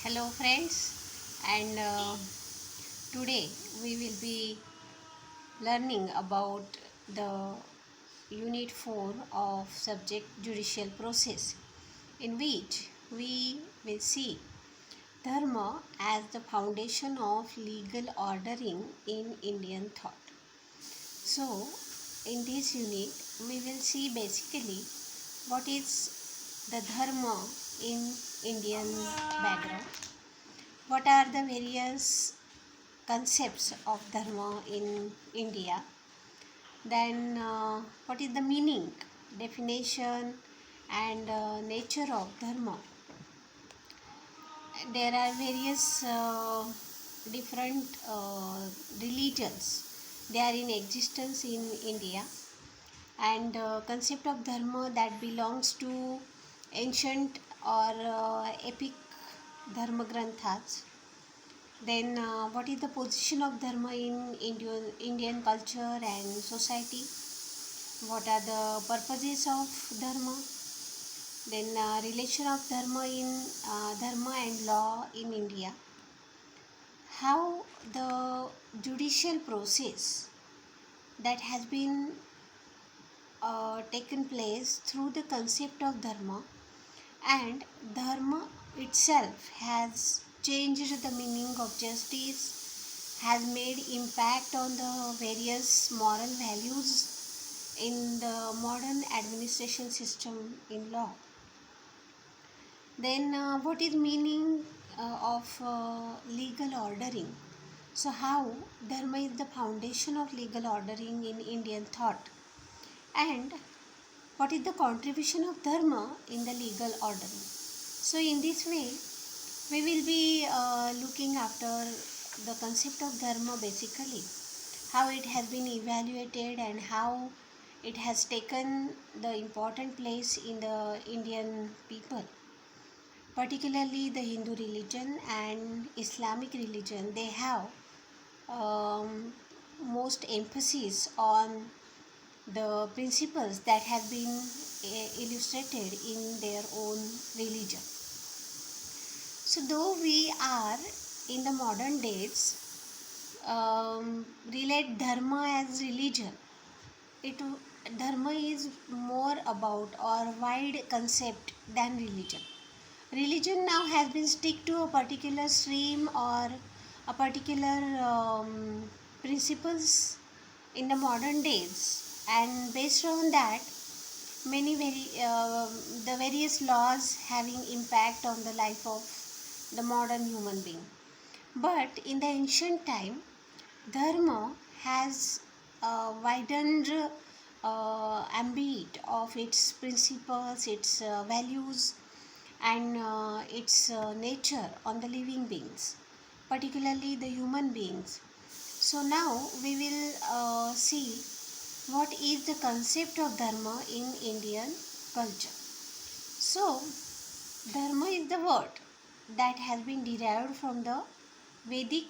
Hello, friends, and today we will be learning about the Unit 4 of subject Judicial Process, in which we will see Dharma as the foundation of legal ordering in Indian thought. So, in this unit, we will see basically what is the Dharma in Indian background, what are the various concepts of dharma in India, then what is the meaning, definition, and nature of dharma. There are various different religions. They are in existence in India, and concept of dharma that belongs to ancient or epic dharma granthas. Then, what is the position of dharma in Indian culture and society? What are the purposes of dharma? Then, relation of dharma and law in India. How the judicial process that has been taken place through the concept of dharma, and dharma itself has changed the meaning of justice, has made impact on the various moral values in the modern administration system in law. Then what is meaning of legal ordering? So how dharma is the foundation of legal ordering in Indian thought, and what is the contribution of dharma in the legal ordering? So in this way we will be looking after the concept of dharma, basically how it has been evaluated and how it has taken the important place in the Indian people, particularly the Hindu religion and Islamic religion. They have um, most emphasis on the principles that have been illustrated in their own religion. So, though we are in the modern days relate dharma as religion, it dharma is more about or wide concept than religion. Religion now has been stick to a particular stream or a particular principles in the modern days, and based on that the various laws having impact on the life of the modern human being. But in the ancient time, dharma has widened ambit of its principles, its values, and its nature on the living beings, particularly the human beings. So now we will see what is the concept of dharma in Indian culture. So, dharma is the word that has been derived from the Vedic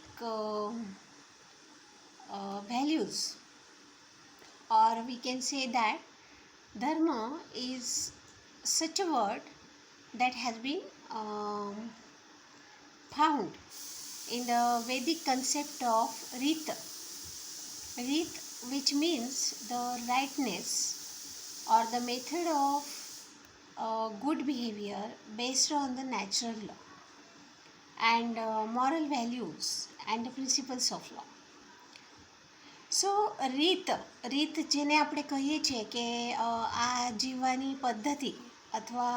values, or we can say that dharma is such a word that has been found in the Vedic concept of Rita. Rita, which means the rightness or the method of good behavior based on the natural law and moral values and the principles of law. સો રીત જેને આપણે કહીએ છીએ કે આ જીવવાની પદ્ધતિ અથવા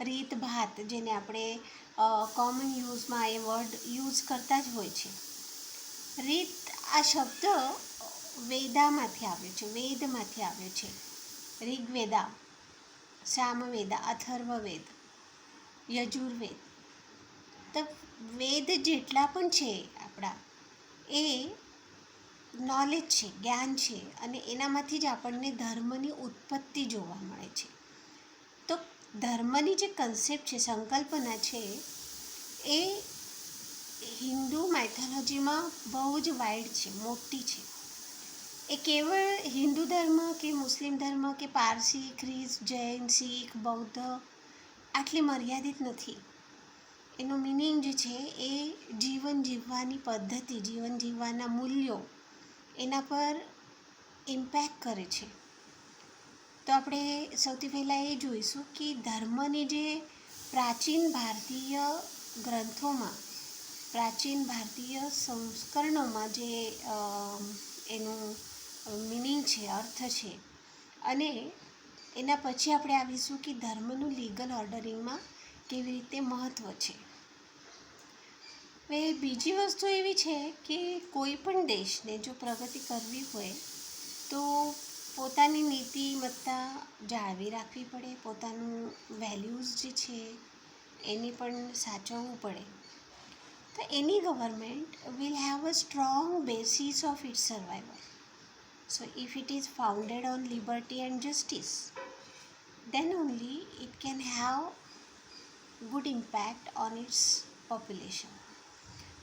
રીત ભાત, જેને આપણે કોમન યુઝમાં એ વર્ડ યુઝ કરતા જ હોય છે. રીત આ શબ્દ વેદામાંથી આવ્યો છે, વેદમાંથી આવ્યો છે. ઋગ્વેદા, સામવેદા, અથર્વવેદ, યજુર્વેદ. તો વેદ જેટલા પણ છે આપણા, એ નોલેજ છે, જ્ઞાન છે, અને એનામાંથી જ આપણને ધર્મની ઉત્પત્તિ જોવા મળે છે. તો ધર્મની જે કન્સેપ્ટ છે, સંકલ્પના છે, એ હિન્દુ માઇથોલોજીમાં બહુ જ વાઇડ છે, મોટી છે. એ કેવળ હિન્દુ ધર્મ કે મુસ્લિમ ધર્મ કે પારસી, ખ્રિસ્ત, જૈન, શીખ, બૌદ્ધ આટલી મર્યાદિત નથી. એનો મિનિંગ જે છે એ જીવન જીવવાની પદ્ધતિ, જીવન જીવવાના મૂલ્યો એના પર ઇમ્પેક્ટ કરે છે. તો આપણે સૌથી પહેલાં એ જોઈશું કે ધર્મની જે પ્રાચીન ભારતીય ગ્રંથોમાં, પ્રાચીન ભારતીય સંસ્કરણોમાં જે એનું મિનિંગ છે, અર્થ છે, અને એના પછી આપણે આવીશું કે ધર્મનું લીગલ ઓર્ડરિંગમાં કેવી રીતે મહત્ત્વ છે. હવે બીજી વસ્તુ એવી છે કે કોઈ પણ દેશને જો પ્રગતિ કરવી હોય તો પોતાની નીતિમત્તા જાળવી રાખવી પડે, પોતાનું વેલ્યુઝ જે છે એની પણ સાચવવું પડે. તો એની government will have a strong basis of its survival. So if it is founded on liberty and justice, then only it can have good impact on its population.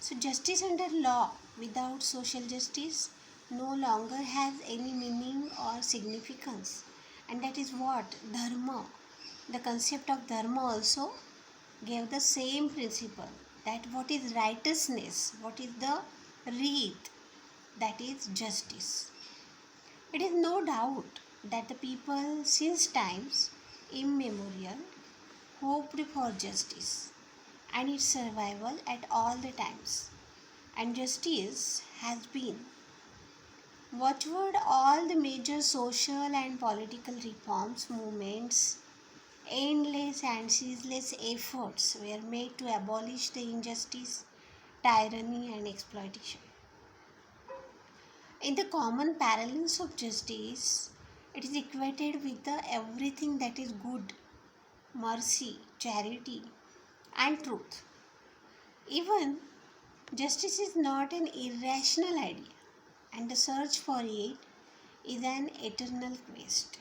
So justice under law without social justice no longer has any meaning or significance. And that is what dharma, the concept of dharma also gave the same principle, that what is righteousness, what is the reet, that is justice. It is no doubt that the people since times immemorial hoped for justice and its survival at all the times, and justice has been watchword all the major social and political reforms movements. Endless and ceaseless efforts were made to abolish the injustice, tyranny and exploitation. In the common parlance of justice, it is equated with the everything that is good, mercy, charity and truth. Even justice is not an irrational idea, and the search for it is an eternal quest.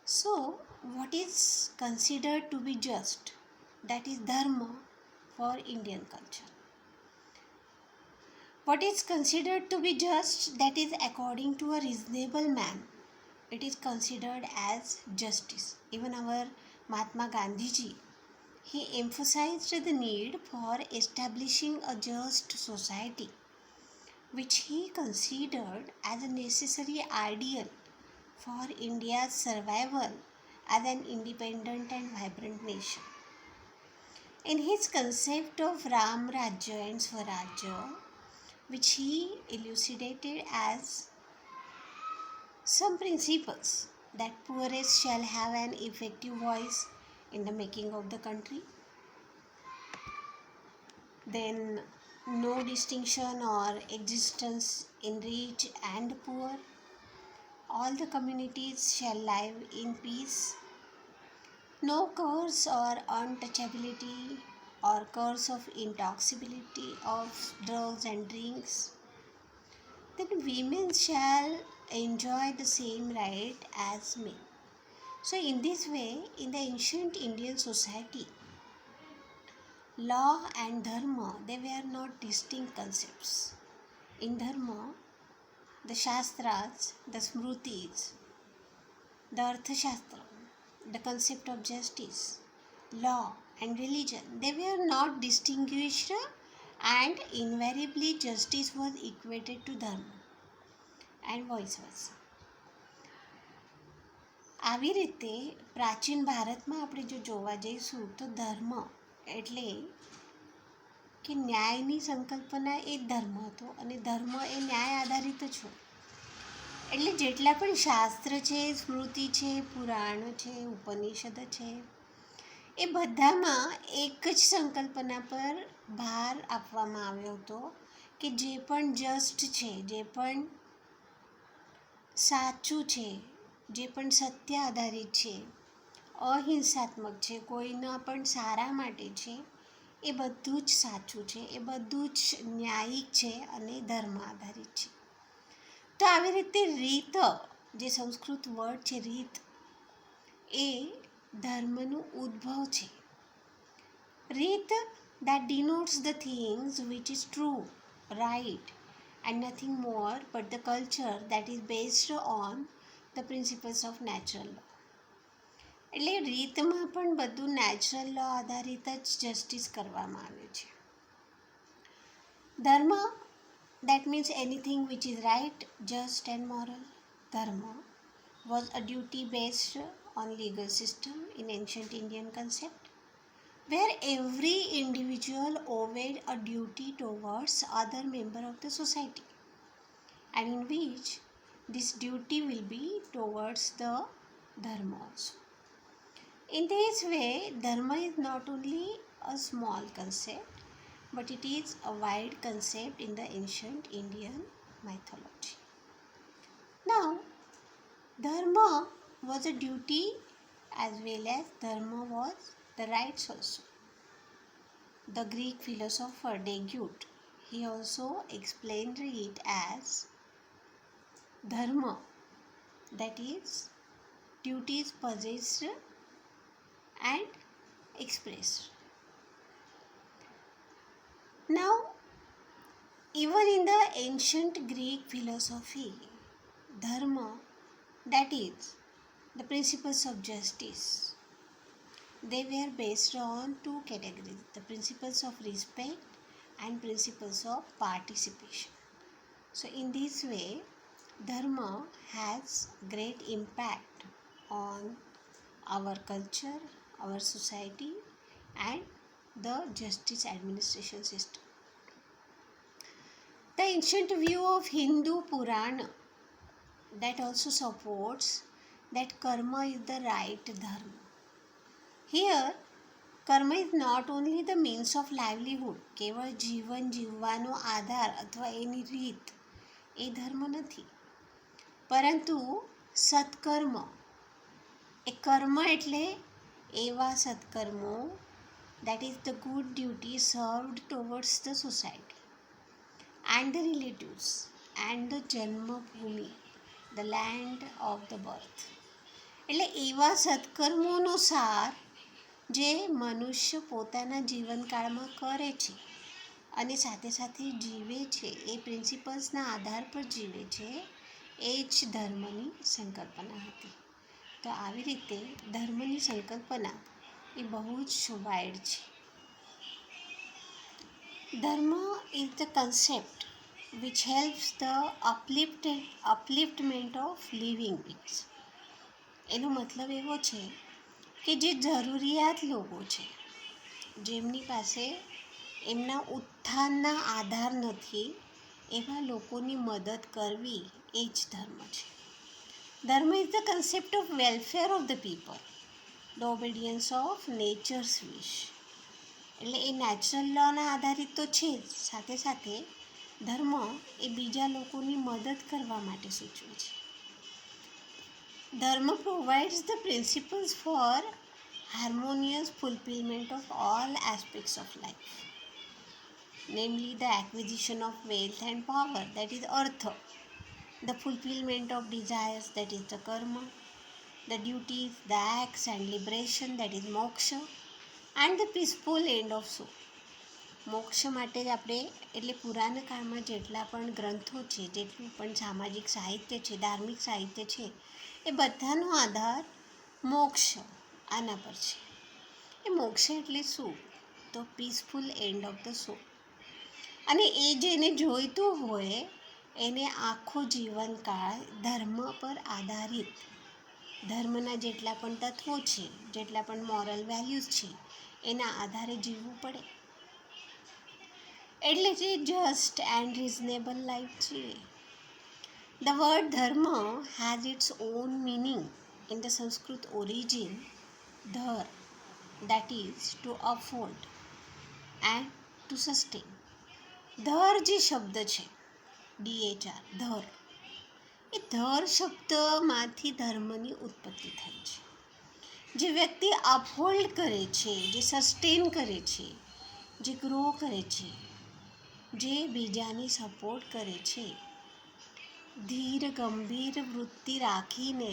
So, what is considered to be just? That is dharma for Indian culture. What is considered to be just? That is according to a reasonable man. It is considered as justice. Even our Mahatma Gandhi ji, he emphasized the need for establishing a just society, which he considered as a necessary ideal for India's survival as an independent and vibrant nation. In his concept of Ram Rajya and Swarajya, which he elucidated as some principles, that poorest shall have an effective voice in the making of the country, then no distinction or existence in rich and poor, all the communities shall live in peace, no curse or untouchability or curse of intoxicability of drugs and drinks, then women shall enjoy the same right as men. So in this way, in the ancient Indian society, law and dharma, they were not distinct concepts. In dharma, the shastras, the smrutis, the arthashastra, the concept of justice, law and religion, they were not distinguished, and invariably justice was equated to dharma and vice versa. આવી રીતે પ્રાચીન ભારતમાં આપણે જો જોવા જઈશું તો ધર્મ એટલે કે ન્યાયની સંકલ્પના એ ધર્મ હતો, અને ધર્મ એ ન્યાય આધારિત જ હોય. એટલે જેટલા પણ શાસ્ત્ર છે, સ્મૃતિ છે, પુરાણ છે, ઉપનિષદ છે, એ બધામાં એક જ સંકલ્પના પર ભાર આપવામાં આવ્યો હતો કે જે પણ જસ્ટ છે, જે પણ સાચું છે, જે પણ સત્ય આધારિત છે, અહિંસાત્મક છે, કોઈના પણ સારા માટે છે, એ બધું જ સાચું છે, એ બધું જ ન્યાયિક છે અને ધર્મ આધારિત છે. તો આવી રીતે રીત, જે સંસ્કૃત વર્ડ છે રીત, એ ધર્મનું ઉદ્ભવ છે. રીત that denotes the things which is true, right, and nothing more but the culture that is based on the principles of natural law. એટલે રીતમાં પણ બધું નેચરલ લો આધારિત જ જસ્ટિસ કરવામાં આવે છે. ધર્મ, that means anything which is right, just and moral. Dharma was a duty based on legal system in ancient Indian concept, where every individual owed a duty towards other member of the society, and in which this duty will be towards the dharma also. In this way, dharma is not only a small concept, but it is a wide concept in the ancient Indian mythology. Now, dharma was a duty as well as dharma was the rights also. The Greek philosopher Daguet, he also explained it as dharma, that is duties possessed and expressed. Now, even in the ancient Greek philosophy, dharma, that is the principles of justice, they were based on two categories: the principles of respect and principles of participation. So in this way, dharma has great impact on our culture, our society, and the justice administration system. The ancient view of Hindu Purana, that also supports that karma is the right dharma. Here, karma is not only the means of livelihood, કેવળ જીવન જીવવાનો આધાર અથવા એની રીત એ ધર્મ નથી, પરંતુ સત્કર્મ, એ કર્મ એટલે એવા સત્કર્મો, that is the good duty served towards the society and the relatives and the Janmabhoomi, the land of the birth. એટલે એવા સત્કર્મોનો સાર જે મનુષ્ય પોતાના જીવનકાળમાં કરે છે અને સાથે સાથે જીવે છે, એ પ્રિન્સિપલ્સના આધાર પર જીવે છે, એ જ ધર્મની સંકલ્પના હતી. તો આવી રીતે ધર્મની સંકલ્પના એ બહુ જ વાઇડ છે. Dharma is the concept which helps the upliftment of living beings. એનો મતલબ એવો છે કે જે જરૂરિયાત લોકો છે, જેમની પાસે એમના ઉત્થાનના આધાર નથી, એવા લોકોની મદદ કરવી એ જ ધર્મ છે. Dharma is the concept of welfare of the people, the obedience of nature's wish. એટલે એ નેચરલ લોના આધારિત તો છે જ, સાથે સાથે ધર્મ એ બીજા લોકોની મદદ કરવા માટે સૂચવે છે. ધર્મ provides the principles for harmonious fulfillment of all aspects of life, namely the acquisition of wealth and power, that is artha, the fulfillment of desires, that is the karma, the duties, the acts and liberation, that is moksha, and the peaceful end of soul. મોક્ષ માટે જ આપણે, એટલે પુરાણ કાળમાં જેટલા પણ ગ્રંથો છે, જેટલું પણ સામાજિક સાહિત્ય છે, ધાર્મિક સાહિત્ય છે, એ બધાનો આધાર મોક્ષ આના પર છે. એ મોક્ષ એટલે શું? તો પીસફુલ એન્ડ ઓફ ધ સોલ. અને એ જેને જોઈતું હોય એને આખો જીવનકાળ ધર્મ પર આધારિત, ધર્મના જેટલા પણ તત્વો છે, જેટલા પણ મોરલ વેલ્યુઝ છે, એના આધારે જીવવું પડે. એટલે જે જસ્ટ એન્ડ રિઝનેબલ લાઈફ જીવે. The word dharma has its own meaning in the Sanskrit origin, dhar, that is to uphold and to sustain. ધર જે શબ્દ છે, DHR, ધર, એ ધર શબ્દમાંથી ધર્મની ઉત્પત્તિ થઈ છે. જે વ્યક્તિ અપહોલ્ડ કરે છે, જે સસ્ટેન કરે છે, જે ગ્રો કરે છે, જે બીજાની સપોર્ટ કરે છે, ધીર ગંભીર વૃત્તિ રાખીને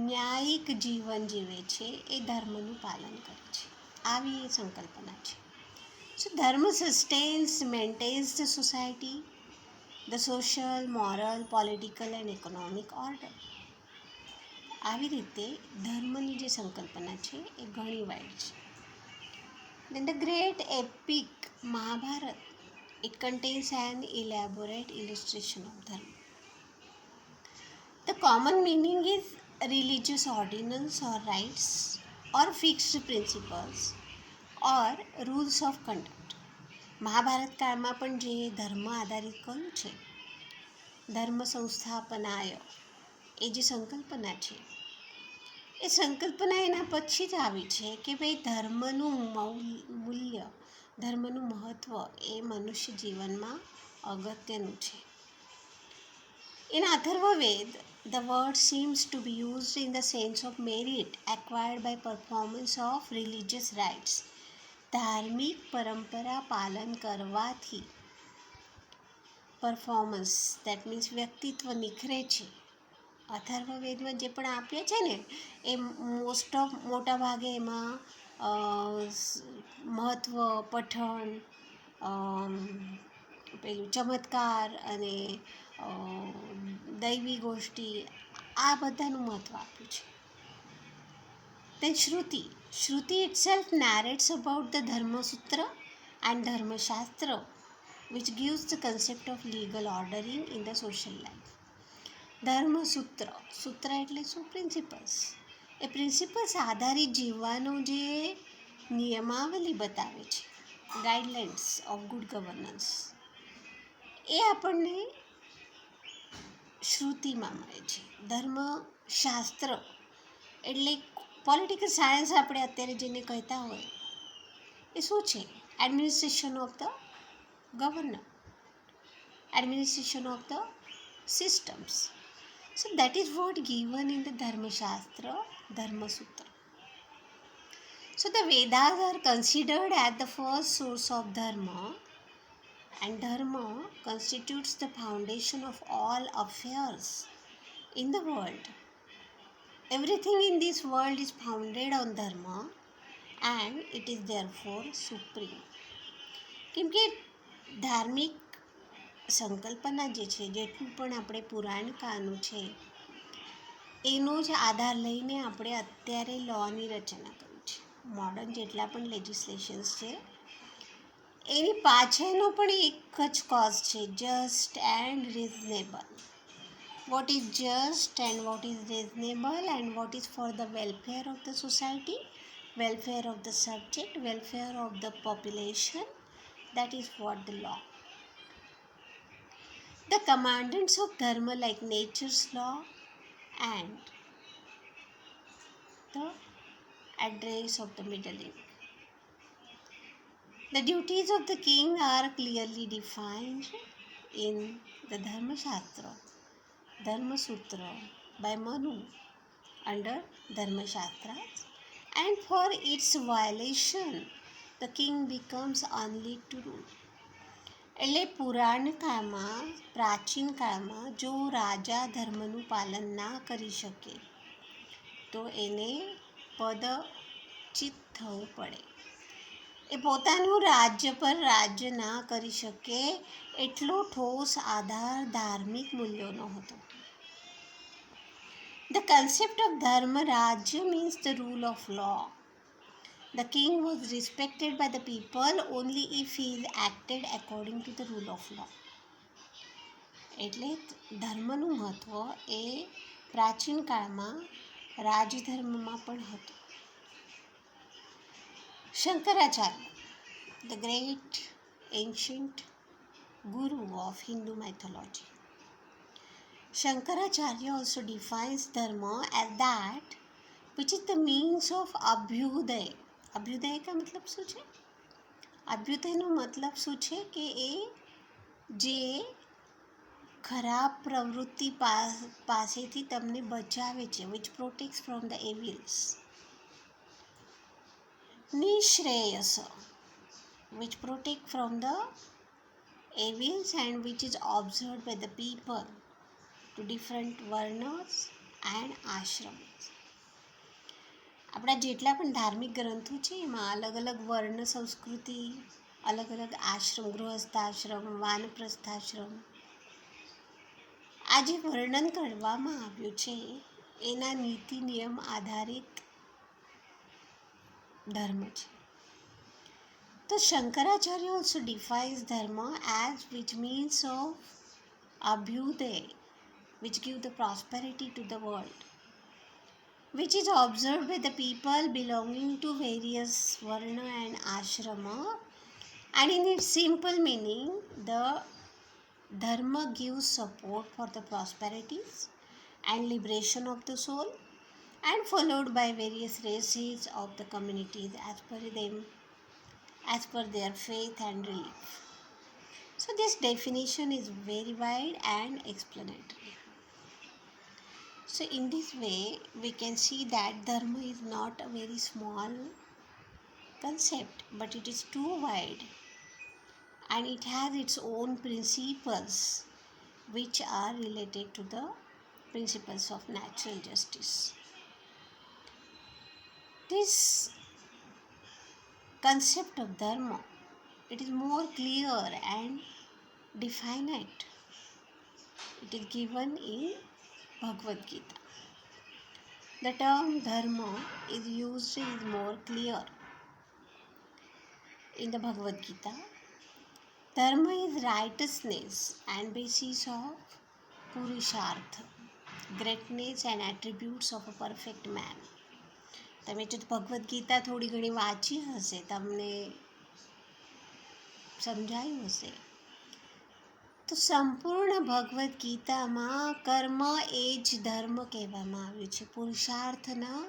ન્યાયિક જીવન જીવે છે, એ ધર્મનું પાલન કરે છે. આવી એ સંકલ્પના છે. So dharma sustains, maintains the society, the social, moral, political and economic order. આવી રીતે ધર્મની જે સંકલ્પના છે એ ઘણી વાઇડ છે. Then the great epic Mahabharata, it contains an elaborate illustration of dharma. The common meaning is religious ordinance or rites or fixed principles or rules of conduct. Mahabharata કાળમાં પણ જે ધર્મ આધારિત કહ્યું છે, ધર્મ સંસ્થાપનાય, એ જે સંકલ્પના છે, એ સંકલ્પના એના પછી જ આવી છે કે ભાઈ ધર્મનું મૂલ્ય, ધર્મનું મહત્ત્વ એ મનુષ્ય જીવનમાં અગત્યનું છે. In Atharvaved, the word seems to be used in the sense of merit acquired by performance of religious rites. ધાર્મિક પરંપરા પાલન કરવાથી પરફોર્મન્સ, દેટ મીન્સ વ્યક્તિત્વ નિખરે છે. અથર્વવેદમાં જે પણ આપ્યા છે ને એ મોટા ભાગે એમાં મહત્ત્વ, પઠન, પેલું ચમત્કાર અને દૈવી ગોષ્ઠી, આ બધાનું મહત્ત્વ આપ્યું છે. Then Shruti itself narrates about the Dharmasutra and Dharmashastra, which gives the concept of legal ordering in the social life. ધર્મસૂત્ર, સૂત્ર એટલે શું? પ્રિન્સિપલ્સ. એ પ્રિન્સિપલ્સ આધારિત જીવવાનો જે નિયમાવલી બતાવે છે, ગાઈડલાઇન્સ ઓફ ગુડ ગવર્નન્સ, એ આપણને શ્રુતિમાં મળે છે. ધર્મશાસ્ત્ર એટલે પોલિટિકલ સાયન્સ આપણે અત્યારે જેને કહેતા હોય, એ શું છે? Administration of the governor, administration of the systems. So that is what given in the Dharmashastra, Dharmasutra. So the Vedas are considered as the first source of Dharma, and Dharma constitutes the foundation of all affairs in the world. Everything in this world is founded on Dharma and it is therefore supreme. કેમ કે ધાર્મિક સંકલ્પના જે છે, જેટલું પણ આપણે પુરાણ કાળનું છે, એનો જ આધાર લઈને આપણે અત્યારે લોની રચના કરી છે. મોડર્ન જેટલા પણ લેજિસ્લેશન્સ છે, એની પાછળનો પણ એક જ કોઝ છે, just and reasonable. What is just and what is reasonable and what is for the welfare of the society, welfare of the subject, welfare of the population, that is what the law. The commandments of dharma like nature's law and the address of the middle age. The duties of the king are clearly defined in the Dharmashastra, Dharmasutra by Manu under Dharmashastras, and for its violation the king becomes unlit to rule. એટલે પુરાણ કાળમાં, પ્રાચીન કાળમાં જો રાજા ધર્મનું પાલન ના કરી શકે તો એને પદચ્યુત થવું પડે. એ પોતાનું રાજ્ય પર રાજ્ય ના કરી શકે એટલો ઠોસ આધાર ધાર્મિક મૂલ્યોનો હતો. The concept of dharma rajya means the rule of law. The king was respected by the people only if he acted according to the rule of law. એટલે ધર્મનું મહત્ત્વ એ પ્રાચીન કાળમાં રાજધર્મમાં પણ હતું. Shankaracharya, the great ancient guru of Hindu mythology. Shankaracharya also defines dharma as that which is the means of abhyudaya. Abhyuday કા મતલબ શું છે? અભ્યુદયનો મતલબ શું છે કે એ જે ખરાબ પ્રવૃત્તિ પાસેથી તમને બચાવે છે, which protects from the evils. નિશ્રેયસ, which protect from the evils and which is observed by the people to different varnas and ashrams. આપણા જેટલા પણ ધાર્મિક ગ્રંથો છે એમાં અલગ અલગ વર્ણ સંસ્કૃતિ, અલગ અલગ આશ્રમ, ગૃહસ્થાશ્રમ, વાનપ્રસ્થાશ્રમ, આ જે વર્ણન કરવામાં આવ્યું છે એના નીતિ નિયમ આધારિત ધર્મ છે. તો Shankaracharya also defines dharma as which means of abhyuday, which give the prosperity to the world, which is observed by the people belonging to various varna and ashrama, and in its simple meaning the dharma gives support for the prosperities and liberation of the soul, and followed by various races of the communities as per their faith and belief. So this definition is very wide and explanatory. So in this way we can see that dharma is not a very small concept, but it is too wide, and it has its own principles which are related to the principles of natural justice. This concept of dharma, it is more clear and definite. It is given in Bhagavad Gita. The term dharma is used is more clear in the Bhagavad Gita. Dharma is righteousness and basis of purushartha, greatness and attributes of a perfect man. તમે જો ભગવદ્ ગીતા થોડી ઘણી વાંચી હશે, તમને સમજાયું હશે, તો સંપૂર્ણ ભગવદ્ ગીતામાં કર્મ એ જ ધર્મ કહેવામાં આવ્યું છે. પુરુષાર્થના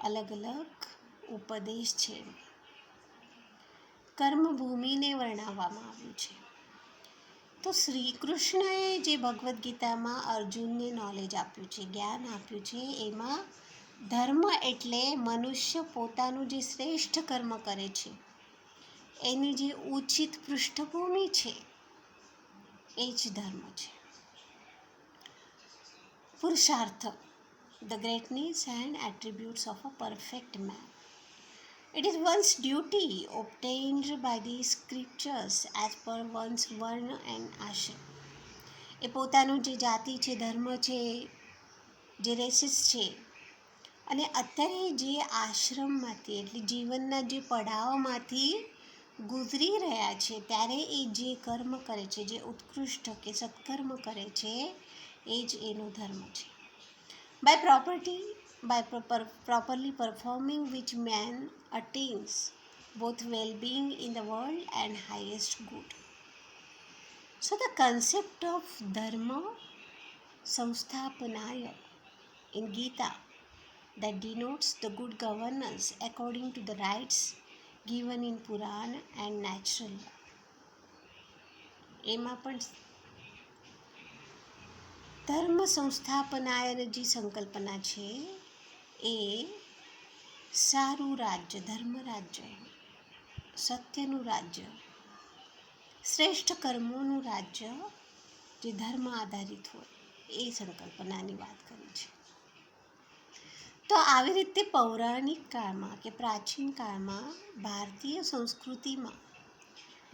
અલગ અલગ ઉપદેશ છે. કર્મભૂમિને વર્ણવવામાં આવ્યું છે. તો શ્રી કૃષ્ણએ જે ભગવદ્ ગીતામાં અર્જુનને નોલેજ આપ્યું છે, જ્ઞાન આપ્યું છે, એમાં ધર્મ એટલે મનુષ્ય પોતાનું જે શ્રેષ્ઠ કર્મ કરે છે એની જે ઉચિત પૃષ્ઠભૂમિ છે એ જ ધર્મ છે. પુરુષાર્થ, the greatness and attributes of a perfect man. It is one's duty obtained by the scriptures as per one's varna and ashram. એ પોતાનું જે જાતિ છે, ધર્મ છે, જે રેસીસ છે, અને અત્યારે જે આશ્રમમાંથી એટલે જીવનના જે પડાવમાંથી ગુજરી રહ્યા છે ત્યારે એ જે કર્મ કરે છે, જે ઉત્કૃષ્ટ કે સત્કર્મ કરે છે, એ જ એનો ધર્મ છે. By properly performing which man attains both well-being in the world and highest good. So the concept of dharma samsthapanaya in Gita, that denotes the good governance according to the rights given in Purana and natural law. એમાં પણ ધર્મ સંસ્થાપનાયની જે સંકલ્પના છે એ સારું રાજ્ય, ધર્મ રાજ્ય, સત્યનું રાજ્ય, શ્રેષ્ઠ કર્મોનું રાજ્ય જે ધર્મ આધારિત હોય એ સંકલ્પનાની વાત કરી છે. તો આવી રીતે પૌરાણિક કાળમાં કે પ્રાચીન કાળમાં ભારતીય સંસ્કૃતિમાં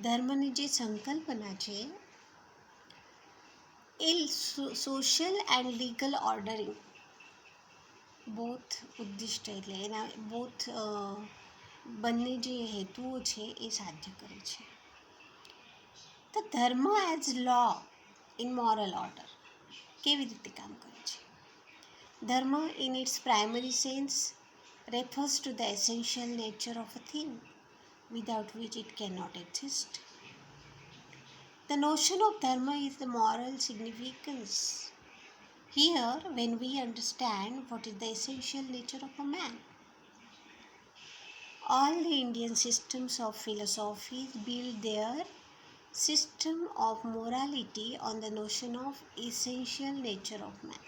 ધર્મની જે સંકલ્પના છે એ social and legal ordering both ઉદ્દિષ્ટ એટલે એના બોથ બંને જે હેતુઓ છે એ સાધ્ય કરે છે. તો dharma as law in moral order કેવી રીતે કામ કરે છે? ધર્મ in its primary sense refers to the essential nature of a thing without which it cannot exist. The notion of dharma is the moral significance. Here, when we understand what is the essential nature of a man, all the Indian systems of philosophy build their system of morality on the notion of essential nature of man.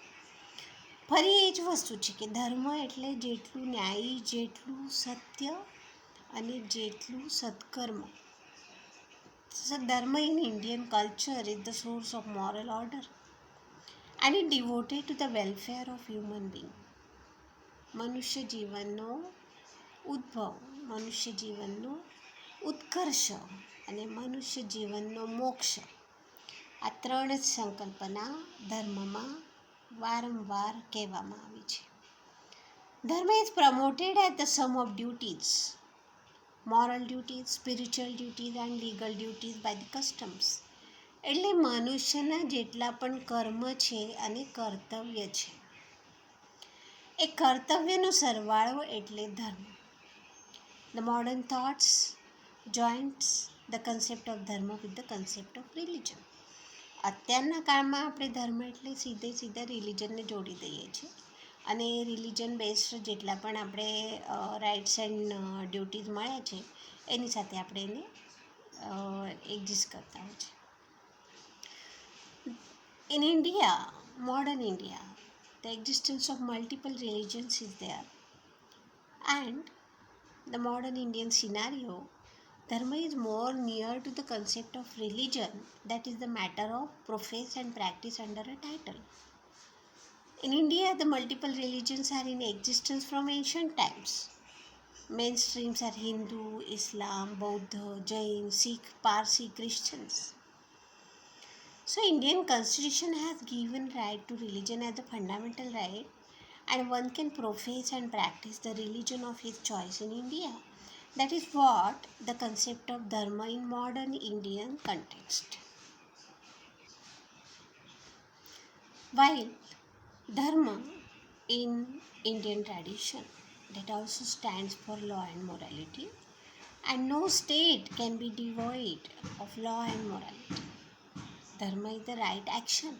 ફરી એ જ વસ્તુ છે કે ધર્મ એટલે જેટલું ન્યાયી, જેટલું સત્ય અને જેટલું સત્કર્મ. ધર્મ in Indian culture is the source of moral order and it devoted to the welfare of human being. મનુષ્ય જીવનનો ઉદ્ભવ, મનુષ્ય જીવનનો ઉત્કર્ષ અને મનુષ્ય જીવનનો મોક્ષ, આ ત્રણ જ સંકલ્પના ધર્મમાં વારંવાર કહેવામાં આવી છે. Dharma is promoted at the sum of duties, moral duties, spiritual duties and legal duties by the customs. એટલે મનુષ્યના જેટલા પણ કર્મ છે અને કર્તવ્ય છે, એ કર્તવ્યનો સરવાળો એટલે ધર્મ. The modern thoughts joints the concept of dharma with the concept of religion. અત્યારના કાળમાં આપણે ધર્મ એટલે સીધા રિલિજનને જોડી દઈએ છીએ અને રિલિજન બેઝડ જેટલા પણ આપણે રાઇટ્સ એન્ડ ડ્યુટીઝ મળ્યા છે એની સાથે આપણે એને એક્ઝિસ્ટ કરતા હોય છે. In India, modern India, the existence of multiple religions is there, and the modern Indian scenario, dharma is more near to the concept of religion, that is the matter of profess and practice under a title. In India, the multiple religions are in existence from ancient times. Mainstreams are Hindu, Islam, Buddha, Jain, Sikh, Parsi, Christians. So Indian constitution has given right to religion as a fundamental right, and one can profess and practice the religion of his choice in India. That is what the concept of dharma in modern Indian context. While dharma in Indian tradition, that also stands for law and morality, and no state can be devoid of law and morality. Dharma is the right action.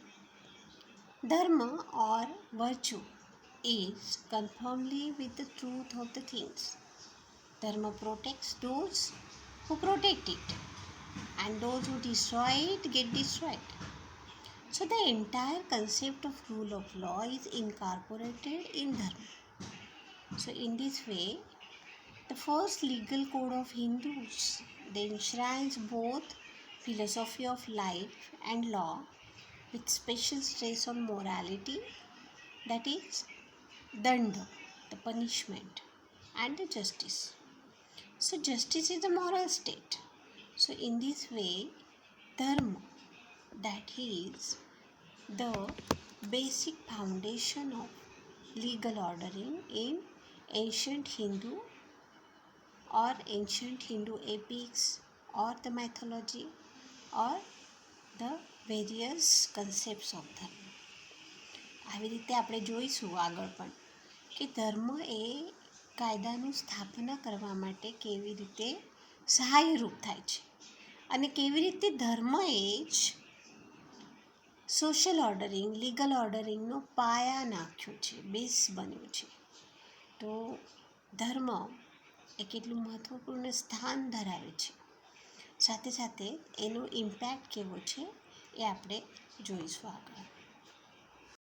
Dharma or virtue is conformly with the truth of the things. Dharma protects those who protect it, and those who destroy it get destroyed. So the entire concept of rule of law is incorporated in Dharma. So in this way, the first legal code of Hindus, they enshrines both philosophy of life and law with special stress on morality, that is danda, the punishment, and the justice. So justice is a moral state. So in this way, dharma, that is the basic foundation of legal ordering in ancient Hindu or ancient Hindu epics or the mythology or the various concepts of dharma. આવી રીતે આપણે જોઈશું આગળ પણ કે ધર્મ એ કાયદાનું સ્થાપના કરવા માટે કેવી રીતે સહાયરૂપ થાય છે અને કેવી રીતે ધર્મએ જ સોશિયલ ઓર્ડરિંગ, લીગલ ઓર્ડરિંગનો પાયા નાખ્યો છે, બેઝ બન્યો છે. તો ધર્મ એ કેટલું મહત્ત્વપૂર્ણ સ્થાન ધરાવે છે, સાથે સાથે એનો ઇમ્પેક્ટ કેવો છે એ આપણે જોઈશું આગળ.